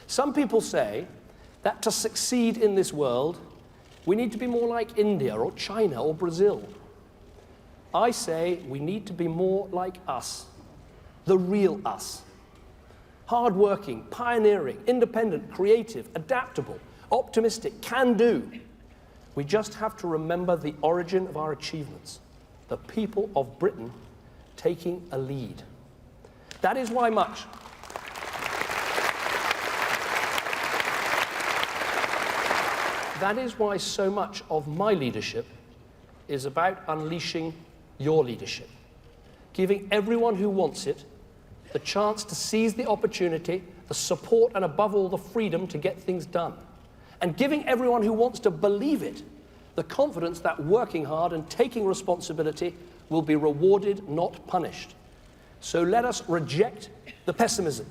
Some people say that to succeed in this world, we need to be more like India or China or Brazil. I say we need to be more like us, the real us. Hardworking, pioneering, independent, creative, adaptable, optimistic, can-do. We just have to remember the origin of our achievements, the people of Britain taking a lead. That is why so much of my leadership is about unleashing your leadership, giving everyone who wants it the chance to seize the opportunity, the support, and above all, the freedom to get things done. And giving everyone who wants to believe it the confidence that working hard and taking responsibility will be rewarded, not punished. So let us reject the pessimism.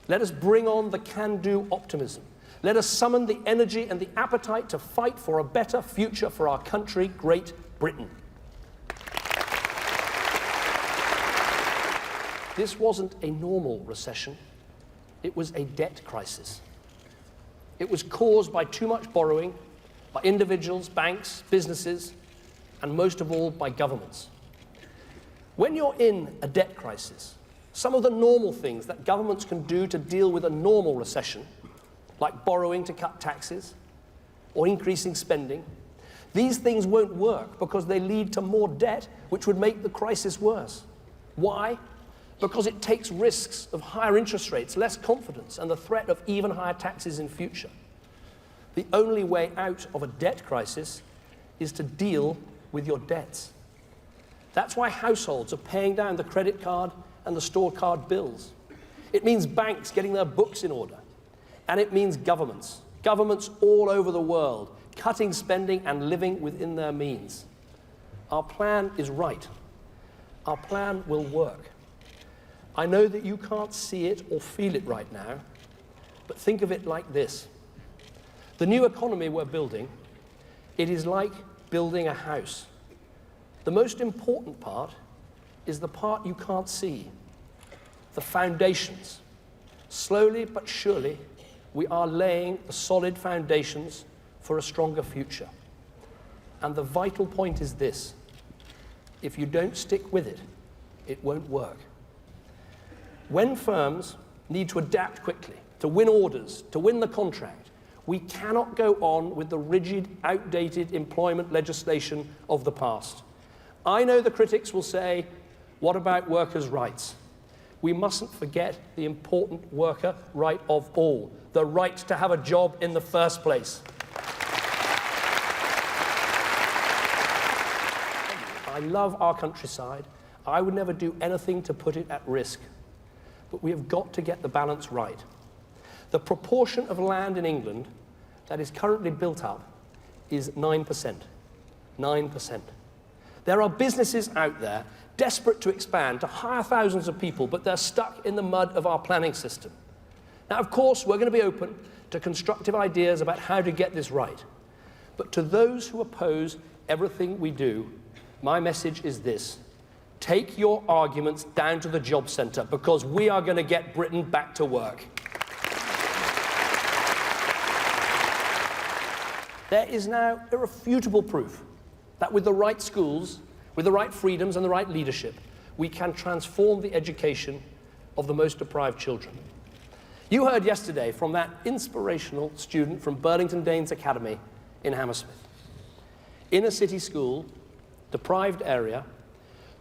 Let us bring on the can-do optimism. Let us summon the energy and the appetite to fight for a better future for our country, Great Britain. This wasn't a normal recession. It was a debt crisis. It was caused by too much borrowing, by individuals, banks, businesses, and most of all, by governments. When you're in a debt crisis, some of the normal things that governments can do to deal with a normal recession, like borrowing to cut taxes or increasing spending, these things won't work because they lead to more debt, which would make the crisis worse. Why? Because it takes risks of higher interest rates, less confidence, and the threat of even higher taxes in future. The only way out of a debt crisis is to deal with your debts. That's why households are paying down the credit card and the store card bills. It means banks getting their books in order. And it means governments all over the world, cutting spending and living within their means. Our plan is right. Our plan will work. I know that you can't see it or feel it right now, but think of it like this. The new economy we're building, it is like building a house. The most important part is the part you can't see, the foundations. Slowly but surely, we are laying the solid foundations for a stronger future. And the vital point is this: if you don't stick with it, it won't work. When firms need to adapt quickly, to win orders, to win the contract, we cannot go on with the rigid, outdated employment legislation of the past. I know the critics will say, what about workers' rights? We mustn't forget the important worker right of all, the right to have a job in the first place. I love our countryside. I would never do anything to put it at risk. But we have got to get the balance right. The proportion of land in England that is currently built up is 9%. 9%. There are businesses out there desperate to expand, to hire thousands of people, but they're stuck in the mud of our planning system. Now, of course, we're going to be open to constructive ideas about how to get this right. But to those who oppose everything we do, my message is this: take your arguments down to the job centre, because we are going to get Britain back to work. There is now irrefutable proof that with the right schools, with the right freedoms and the right leadership, we can transform the education of the most deprived children. You heard yesterday from that inspirational student from Burlington Danes Academy in Hammersmith. In a city school, deprived area,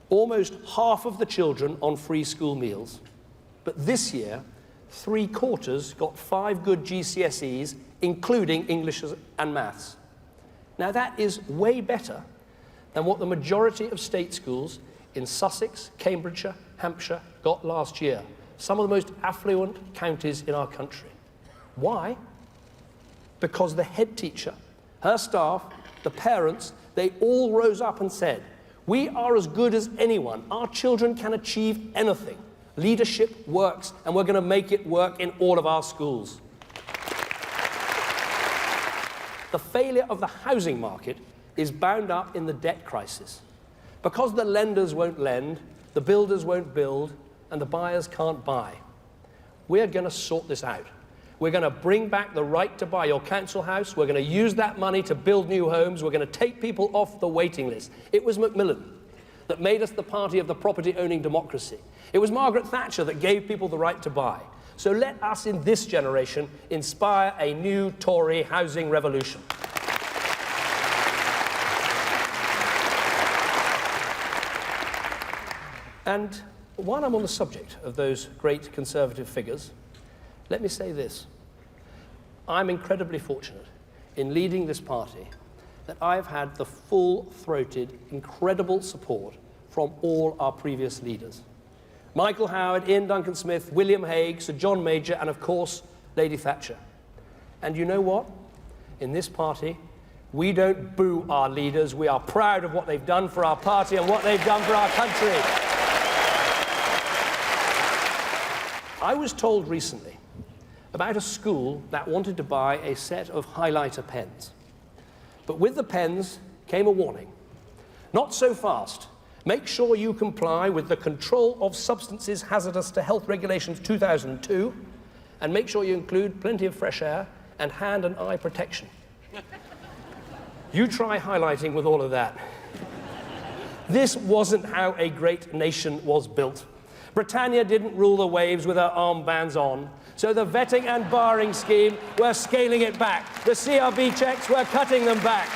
almost half of the children on free school meals. But this year, 3/4 got 5 good GCSEs, including English and maths. Now that is way better than what the majority of state schools in Sussex, Cambridgeshire, Hampshire got last year, some of the most affluent counties in our country. Why? Because the head teacher, her staff, the parents, they all rose up and said, we are as good as anyone. Our children can achieve anything. Leadership works, and we're going to make it work in all of our schools. The failure of the housing market is bound up in the debt crisis. Because the lenders won't lend, the builders won't build, and the buyers can't buy. We're going to sort this out. We're going to bring back the right to buy your council house. We're going to use that money to build new homes. We're going to take people off the waiting list. It was Macmillan that made us the party of the property-owning democracy. It was Margaret Thatcher that gave people the right to buy. So let us, in this generation, inspire a new Tory housing revolution. And while I'm on the subject of those great Conservative figures, let me say this. I'm incredibly fortunate in leading this party that I've had the full-throated, incredible support from all our previous leaders. Michael Howard, Ian Duncan Smith, William Hague, Sir John Major, and of course, Lady Thatcher. And you know what? In this party, we don't boo our leaders. We are proud of what they've done for our party and what they've done for our country. I was told recently about a school that wanted to buy a set of highlighter pens. But with the pens came a warning. Not so fast. Make sure you comply with the Control of Substances Hazardous to Health Regulations 2002, and make sure you include plenty of fresh air and hand and eye protection. You try highlighting with all of that. This wasn't how a great nation was built. Britannia didn't rule the waves with her armbands on. So the vetting and barring scheme, we're scaling it back. The CRB checks, we're cutting them back.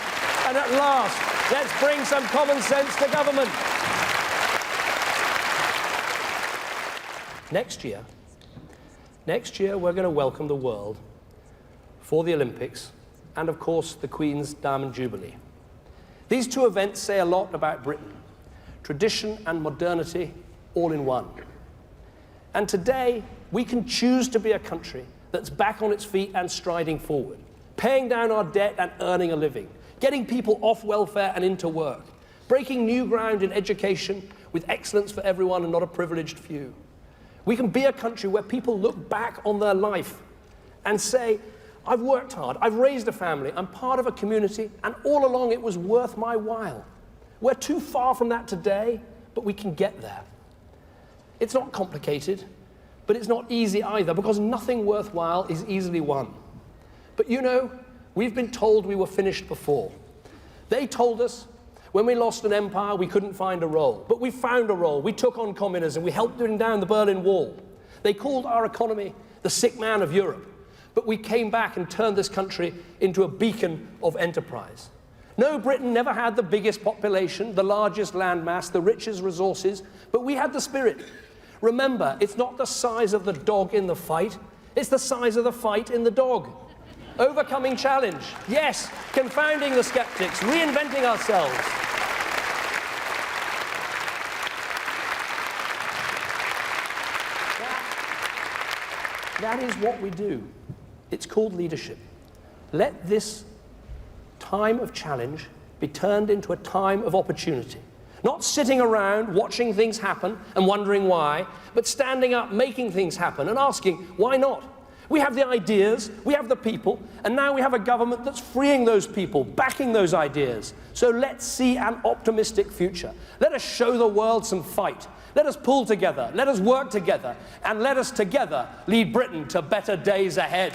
And at last, let's bring some common sense to government. Next year we're going to welcome the world for the Olympics and, of course, the Queen's Diamond Jubilee. These two events say a lot about Britain. Tradition and modernity all in one. And today, we can choose to be a country that's back on its feet and striding forward, paying down our debt and earning a living, getting people off welfare and into work, breaking new ground in education with excellence for everyone and not a privileged few. We can be a country where people look back on their life and say, I've worked hard, I've raised a family, I'm part of a community, and all along it was worth my while. We're too far from that today, but we can get there. It's not complicated, but it's not easy either, because nothing worthwhile is easily won. But you know, we've been told we were finished before. They told us when we lost an empire, we couldn't find a role. But we found a role. We took on communism. We helped bring down the Berlin Wall. They called our economy the sick man of Europe. But we came back and turned this country into a beacon of enterprise. No, Britain never had the biggest population, the largest landmass, the richest resources, but we had the spirit. Remember, it's not the size of the dog in the fight, it's the size of the fight in the dog. Overcoming challenge, yes, confounding the skeptics, reinventing ourselves. That is what we do. It's called leadership. Let this time of challenge be turned into a time of opportunity. Not sitting around watching things happen and wondering why, but standing up, making things happen and asking, why not? We have the ideas, we have the people, and now we have a government that's freeing those people, backing those ideas. So let's see an optimistic future. Let us show the world some fight. Let us pull together, let us work together, and let us together lead Britain to better days ahead.